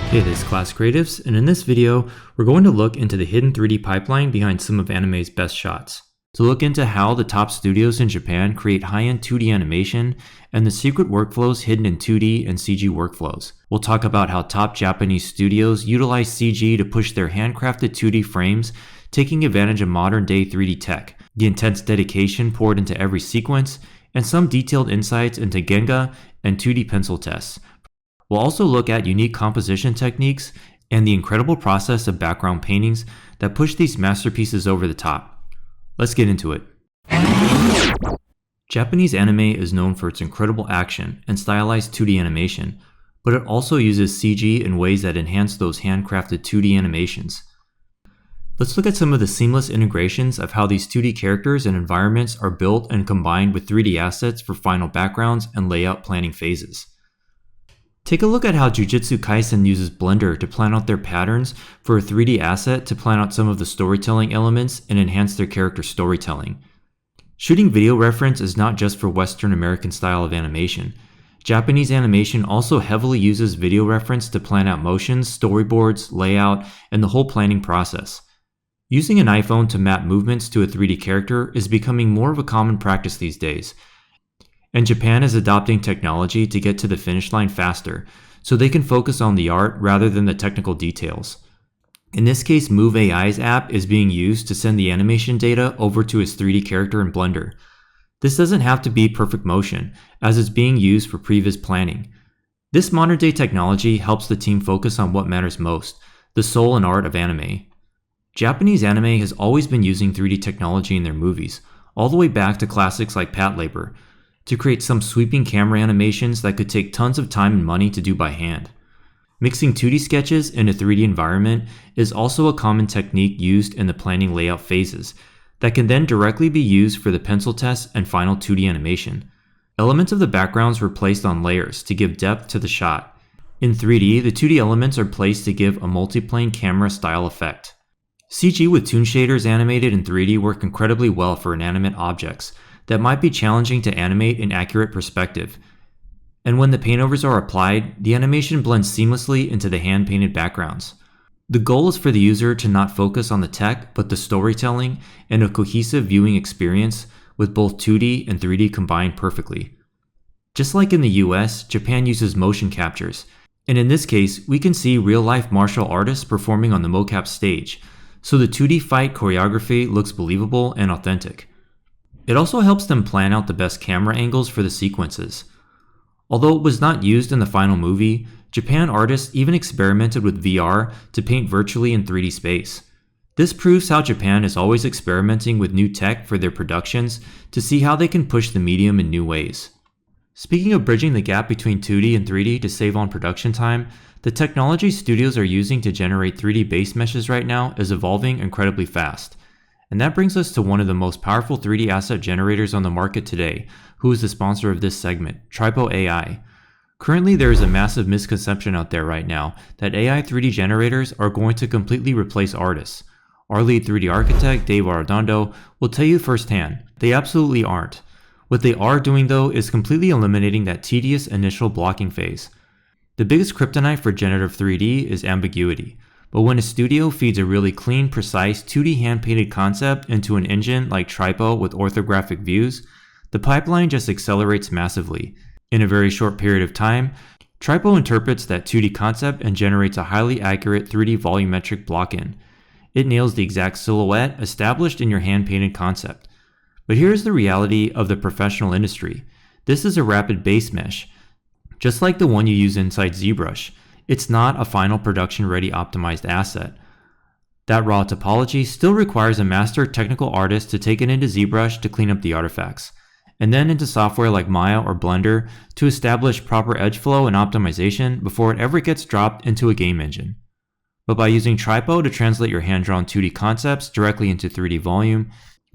Hey, this is Class Creatives, and in this video, we're going to look into the hidden 3D pipeline behind some of anime's best shots. To look into how the top studios in Japan create high-end 2D animation and the secret workflows hidden in 2D and CG workflows. We'll talk about how top Japanese studios utilize CG to push their handcrafted 2D frames, taking advantage of modern-day 3D tech, the intense dedication poured into every sequence, and some detailed insights into Genga and 2D pencil tests. We'll also look at unique composition techniques and the incredible process of background paintings that push these masterpieces over the top. Let's get into it. Japanese anime is known for its incredible action and stylized 2D animation, but it also uses CG in ways that enhance those handcrafted 2D animations. Let's look at some of the seamless integrations of how these 2D characters and environments are built and combined with 3D assets for final backgrounds and layout planning phases. Take a look at how Jujutsu Kaisen uses Blender to plan out their patterns for a 3D asset to plan out some of the storytelling elements and enhance their character storytelling. Shooting video reference is not just for Western American style of animation. Japanese animation also heavily uses video reference to plan out motions, storyboards, layout, and the whole planning process. Using an iPhone to map movements to a 3D character is becoming more of a common practice these days. And Japan is adopting technology to get to the finish line faster, so they can focus on the art rather than the technical details. In this case, Move AI's app is being used to send the animation data over to its 3D character in Blender. This doesn't have to be perfect motion, as it's being used for previous planning. This modern-day technology helps the team focus on what matters most, the soul and art of anime. Japanese anime has always been using 3D technology in their movies, all the way back to classics like Patlabor, to create some sweeping camera animations that could take tons of time and money to do by hand. Mixing 2D sketches in a 3D environment is also a common technique used in the planning layout phases that can then directly be used for the pencil tests and final 2D animation. Elements of the backgrounds were placed on layers to give depth to the shot. In 3D, the 2D elements are placed to give a multiplane camera style effect. CG with Toon shaders animated in 3D work incredibly well for inanimate objects that might be challenging to animate in accurate perspective. And when the paintovers are applied, the animation blends seamlessly into the hand-painted backgrounds. The goal is for the user to not focus on the tech, but the storytelling and a cohesive viewing experience with both 2D and 3D combined perfectly. Just like in the US, Japan uses motion captures, and in this case, we can see real-life martial artists performing on the Mocap stage, so the 2D fight choreography looks believable and authentic. It also helps them plan out the best camera angles for the sequences. Although it was not used in the final movie, Japan artists even experimented with VR to paint virtually in 3D space. This proves how Japan is always experimenting with new tech for their productions to see how they can push the medium in new ways. Speaking of bridging the gap between 2D and 3D to save on production time, the technology studios are using to generate 3D base meshes right now is evolving incredibly fast. And that brings us to one of the most powerful 3D asset generators on the market today, who is the sponsor of this segment, Tripo AI. Currently, there is a massive misconception out there right now that AI 3D generators are going to completely replace artists. Our lead 3D architect, Dave Arredondo, will tell you firsthand, they absolutely aren't. What they are doing though is completely eliminating that tedious initial blocking phase. The biggest kryptonite for generative 3D is ambiguity. But when a studio feeds a really clean, precise 2D hand-painted concept into an engine like Tripo with orthographic views, the pipeline just accelerates massively. In a very short period of time, Tripo interprets that 2D concept and generates a highly accurate 3D volumetric block-in. It nails the exact silhouette established in your hand-painted concept. But here's the reality of the professional industry. This is a rapid base mesh, just like the one you use inside ZBrush. It's not a final production-ready optimized asset. That raw topology still requires a master technical artist to take it into ZBrush to clean up the artifacts, and then into software like Maya or Blender to establish proper edge flow and optimization before it ever gets dropped into a game engine. But by using Tripo to translate your hand-drawn 2D concepts directly into 3D volume,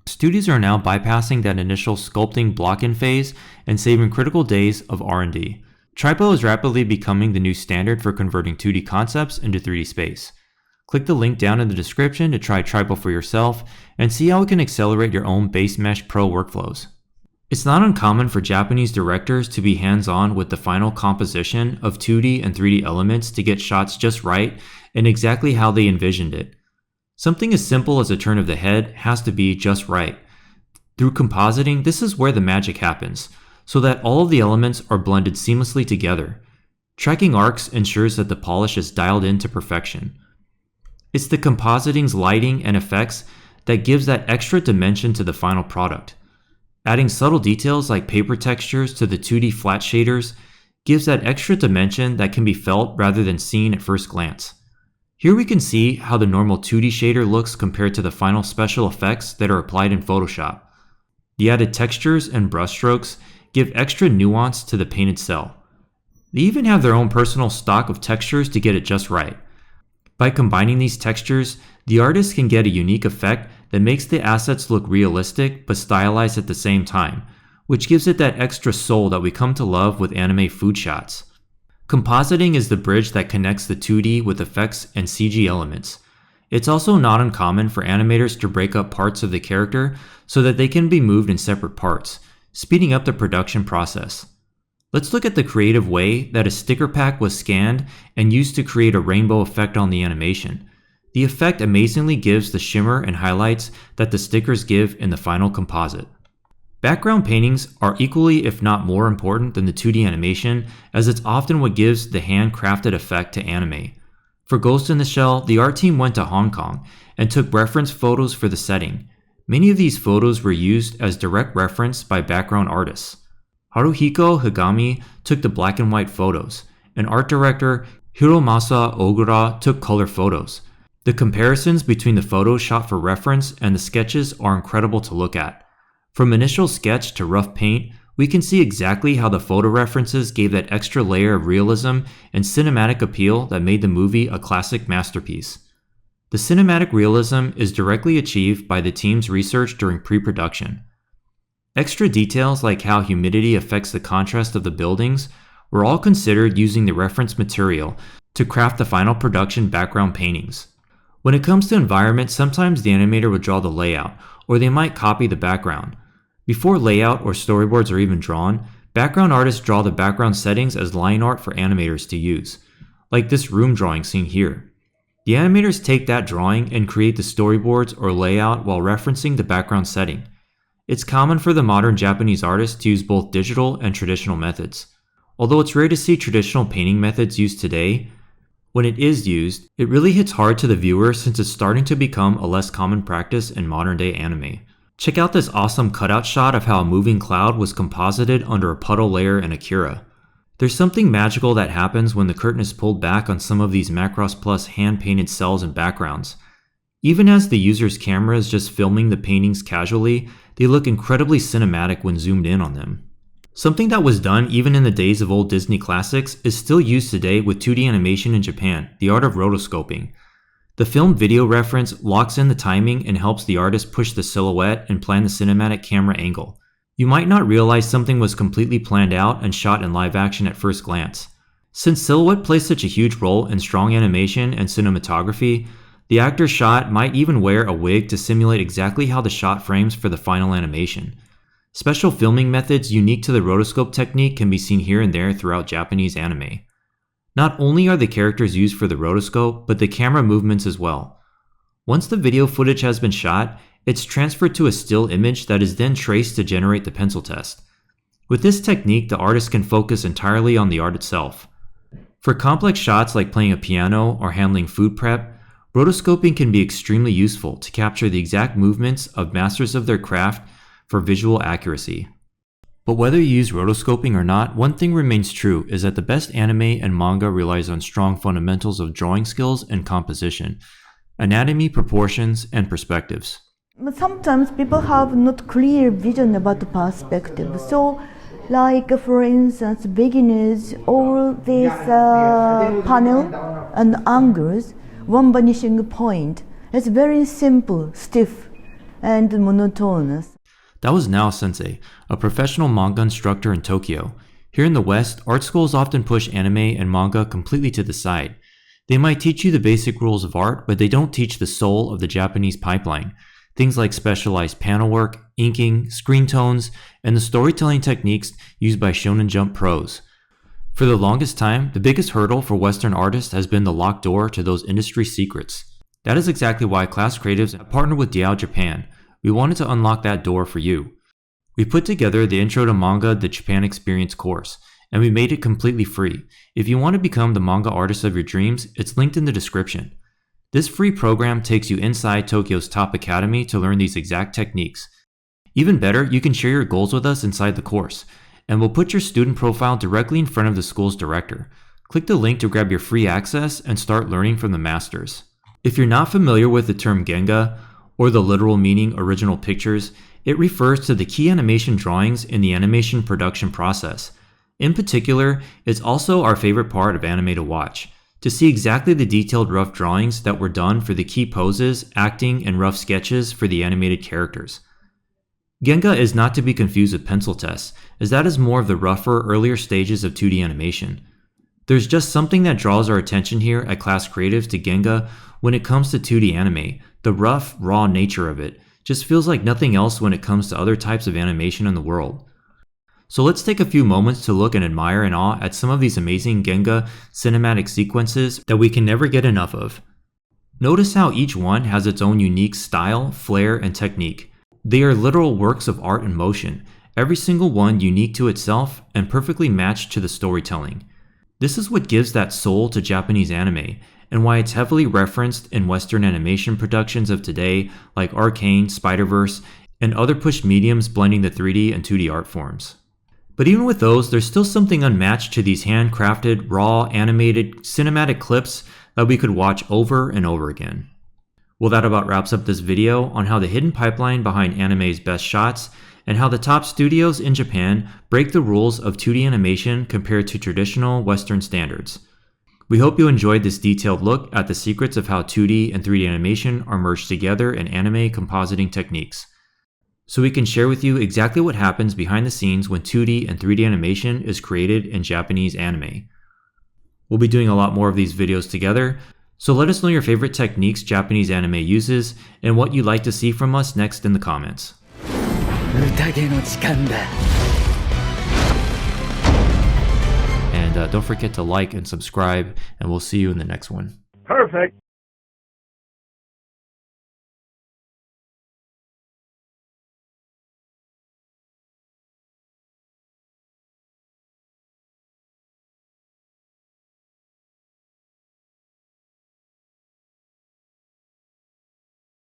studios are now bypassing that initial sculpting block-in phase and saving critical days of R&D. Tripo is rapidly becoming the new standard for converting 2D concepts into 3D space. Click the link down in the description to try Tripo for yourself and see how it can accelerate your own Base Mesh Pro workflows. It's not uncommon for Japanese directors to be hands-on with the final composition of 2D and 3D elements to get shots just right and exactly how they envisioned it. Something as simple as a turn of the head has to be just right. Through compositing, this is where the magic happens, so that all of the elements are blended seamlessly together. Tracking arcs ensures that the polish is dialed in to perfection. It's the compositing's lighting and effects that gives that extra dimension to the final product. Adding subtle details like paper textures to the 2D flat shaders gives that extra dimension that can be felt rather than seen at first glance. Here we can see how the normal 2D shader looks compared to the final special effects that are applied in Photoshop. The added textures and brushstrokes give extra nuance to the painted cell. They even have their own personal stock of textures to get it just right. By combining these textures, the artist can get a unique effect that makes the assets look realistic but stylized at the same time, which gives it that extra soul that we come to love with anime food shots. Compositing is the bridge that connects the 2D with effects and CG elements. It's also not uncommon for animators to break up parts of the character so that they can be moved in separate parts, speeding up the production process. Let's look at the creative way that a sticker pack was scanned and used to create a rainbow effect on the animation. The effect amazingly gives the shimmer and highlights that the stickers give in the final composite. Background paintings are equally if not more important than the 2D animation, as it's often what gives the handcrafted effect to anime. For Ghost in the Shell, the art team went to Hong Kong and took reference photos for the setting. Many of these photos were used as direct reference by background artists. Haruhiko Higami took the black and white photos, and art director Hiromasa Ogura took color photos. The comparisons between the photos shot for reference and the sketches are incredible to look at. From initial sketch to rough paint, we can see exactly how the photo references gave that extra layer of realism and cinematic appeal that made the movie a classic masterpiece. The cinematic realism is directly achieved by the team's research during pre-production. Extra details like how humidity affects the contrast of the buildings were all considered using the reference material to craft the final production background paintings. When it comes to environment, sometimes the animator would draw the layout, or they might copy the background. Before layout or storyboards are even drawn, background artists draw the background settings as line art for animators to use, like this room drawing seen here. The animators take that drawing and create the storyboards or layout while referencing the background setting. It's common for the modern Japanese artists to use both digital and traditional methods. Although it's rare to see traditional painting methods used today, when it is used, it really hits hard to the viewer since it's starting to become a less common practice in modern-day anime. Check out this awesome cutout shot of how a moving cloud was composited under a puddle layer in Akira. There's something magical that happens when the curtain is pulled back on some of these Macross Plus hand-painted cells and backgrounds. Even as the user's camera is just filming the paintings casually, they look incredibly cinematic when zoomed in on them. Something that was done even in the days of old Disney classics is still used today with 2D animation in Japan, the art of rotoscoping. The film video reference locks in the timing and helps the artist push the silhouette and plan the cinematic camera angle. You might not realize something was completely planned out and shot in live action at first glance. Since silhouette plays such a huge role in strong animation and cinematography, the actor's shot might even wear a wig to simulate exactly how the shot frames for the final animation. Special filming methods unique to the rotoscope technique can be seen here and there throughout Japanese anime. Not only are the characters used for the rotoscope, but the camera movements as well. Once the video footage has been shot, it's transferred to a still image that is then traced to generate the pencil test. With this technique, the artist can focus entirely on the art itself. For complex shots like playing a piano or handling food prep, rotoscoping can be extremely useful to capture the exact movements of masters of their craft for visual accuracy. But whether you use rotoscoping or not, one thing remains true is that the best anime and manga relies on strong fundamentals of drawing skills and composition, anatomy, proportions, and perspectives. Sometimes people have not clear vision about the perspective. So, like for instance, beginners, all these panel and angles, one vanishing point. It's very simple, stiff, and monotonous. That was Nao Sensei, a professional manga instructor in Tokyo. Here in the West, art schools often push anime and manga completely to the side. They might teach you the basic rules of art, but they don't teach the soul of the Japanese pipeline. things like specialized panel work, inking, screen tones, and the storytelling techniques used by Shonen Jump pros. For the longest time, the biggest hurdle for Western artists has been the locked door to those industry secrets. That is exactly why Class Creatives have partnered with Diao Japan. We wanted to unlock that door for you. We put together the Intro to Manga, the Japan Experience course, and we made it completely free. If you want to become the manga artist of your dreams, it's linked in the description. This free program takes you inside Tokyo's top academy to learn these exact techniques. Even better, you can share your goals with us inside the course, and we'll put your student profile directly in front of the school's director. Click the link to grab your free access and start learning from the masters. If you're not familiar with the term Genga, or the literal meaning original pictures, it refers to the key animation drawings in the animation production process. In particular, it's also our favorite part of anime to watch, to see exactly the detailed rough drawings that were done for the key poses, acting, and rough sketches for the animated characters. Genga is not to be confused with pencil tests, as that is more of the rougher, earlier stages of 2D animation. There's just something that draws our attention here at Class Creatives to Genga when it comes to 2D anime. The rough, raw nature of it just feels like nothing else when it comes to other types of animation in the world. So let's take a few moments to look and admire and awe at some of these amazing Genga cinematic sequences that we can never get enough of. Notice how each one has its own unique style, flair, and technique. They are literal works of art in motion, every single one unique to itself and perfectly matched to the storytelling. This is what gives that soul to Japanese anime, and why it's heavily referenced in Western animation productions of today like Arcane, Spider-Verse, and other pushed mediums blending the 3D and 2D art forms. But even with those, there's still something unmatched to these handcrafted, raw, animated, cinematic clips that we could watch over and over again. Well, that about wraps up this video on how the hidden pipeline behind anime's best shots and how the top studios in Japan break the rules of 2D animation compared to traditional Western standards. We hope you enjoyed this detailed look at the secrets of how 2D and 3D animation are merged together in anime compositing techniques, so we can share with you exactly what happens behind the scenes when 2D and 3D animation is created in Japanese anime. We'll be doing a lot more of these videos together, so let us know your favorite techniques Japanese anime uses and what you'd like to see from us next in the comments. And don't forget to like and subscribe, and we'll see you in the next one. Perfect.